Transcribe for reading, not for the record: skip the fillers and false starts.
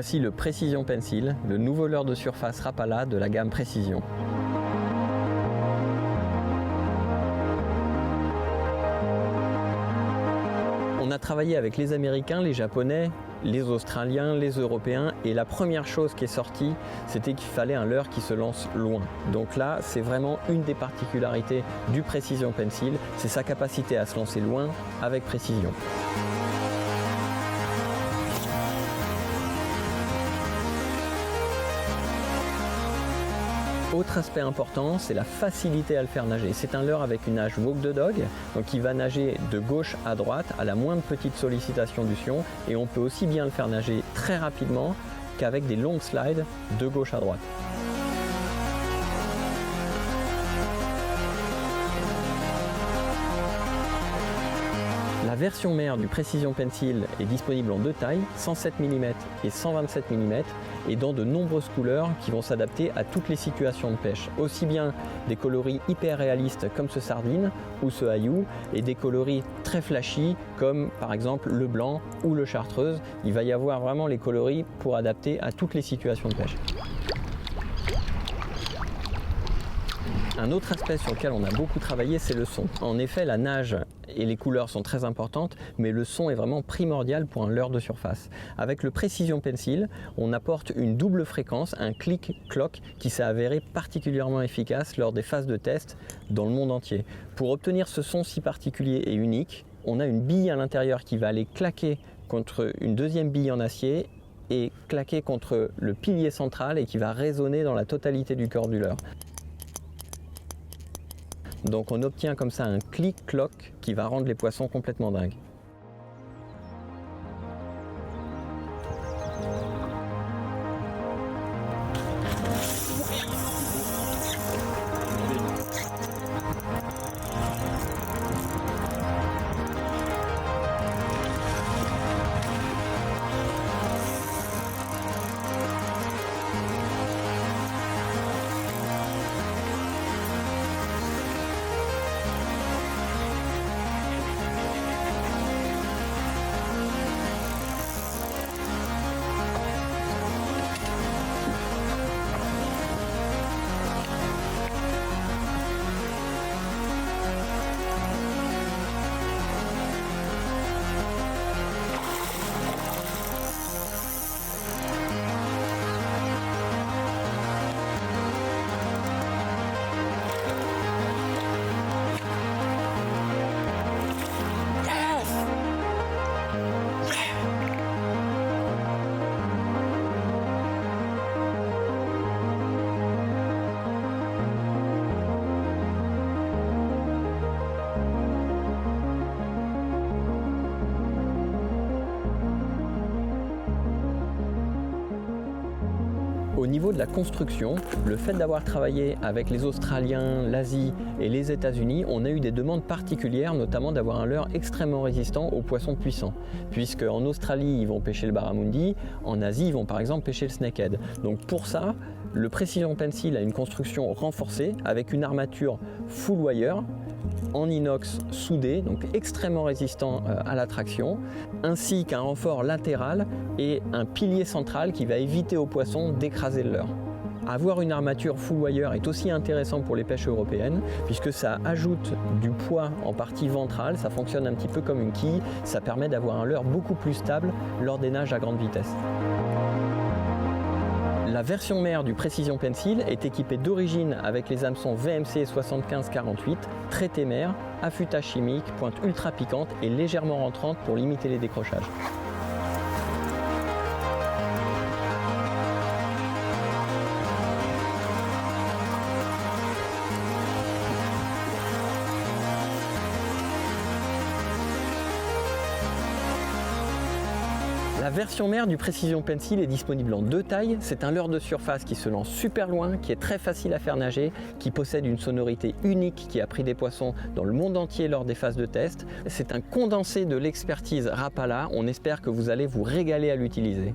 Voici le Precision Pencil, le nouveau leurre de surface Rapala de la gamme Precision. On a travaillé avec les Américains, les Japonais, les Australiens, les Européens, et la première chose qui est sortie, c'était qu'il fallait un leurre qui se lance loin. Donc là, c'est vraiment une des particularités du Precision Pencil, c'est sa capacité à se lancer loin avec précision. Autre aspect important, c'est la facilité à le faire nager. C'est un leurre avec une nage walk the dog, donc il va nager de gauche à droite à la moindre petite sollicitation du fion, et on peut aussi bien le faire nager très rapidement qu'avec des longues slides de gauche à droite. La version mère du Precision Pencil est disponible en deux tailles, 107 mm et 127 mm, et dans de nombreuses couleurs qui vont s'adapter à toutes les situations de pêche. Aussi bien des coloris hyper réalistes comme ce sardine ou ce haillou, et des coloris très flashy comme par exemple le blanc ou le chartreuse. Il va y avoir vraiment les coloris pour adapter à toutes les situations de pêche. Un autre aspect sur lequel on a beaucoup travaillé, c'est le son. En effet, la nage et les couleurs sont très importantes, mais le son est vraiment primordial pour un leurre de surface. Avec le Precision Pencil, on apporte une double fréquence, un click-clock, qui s'est avéré particulièrement efficace lors des phases de test dans le monde entier. Pour obtenir ce son si particulier et unique, on a une bille à l'intérieur qui va aller claquer contre une deuxième bille en acier et claquer contre le pilier central et qui va résonner dans la totalité du corps du leurre. Donc on obtient comme ça un click-clock qui va rendre les poissons complètement dingues. Au niveau de la construction, le fait d'avoir travaillé avec les Australiens, l'Asie et les États-Unis, on a eu des demandes particulières, notamment d'avoir un leurre extrêmement résistant aux poissons puissants. Puisque en Australie, ils vont pêcher le barramundi, en Asie, ils vont par exemple pêcher le snakehead. Donc pour ça, le Precision Pencil a une construction renforcée avec une armature full wire en inox soudé, donc extrêmement résistant à la traction, ainsi qu'un renfort latéral et un pilier central qui va éviter aux poissons d'écraser le leurre. Avoir une armature full wire est aussi intéressant pour les pêches européennes puisque ça ajoute du poids en partie ventrale, ça fonctionne un petit peu comme une quille, ça permet d'avoir un leurre beaucoup plus stable lors des nages à grande vitesse. La version mère du Precision Pencil est équipée d'origine avec les hameçons VMC 75-48, traité mère, affûtage chimique, pointe ultra piquante et légèrement rentrante pour limiter les décrochages. La version mère du Precision Pencil est disponible en deux tailles. C'est un leurre de surface qui se lance super loin, qui est très facile à faire nager, qui possède une sonorité unique qui a pris des poissons dans le monde entier lors des phases de test. C'est un condensé de l'expertise Rapala. On espère que vous allez vous régaler à l'utiliser.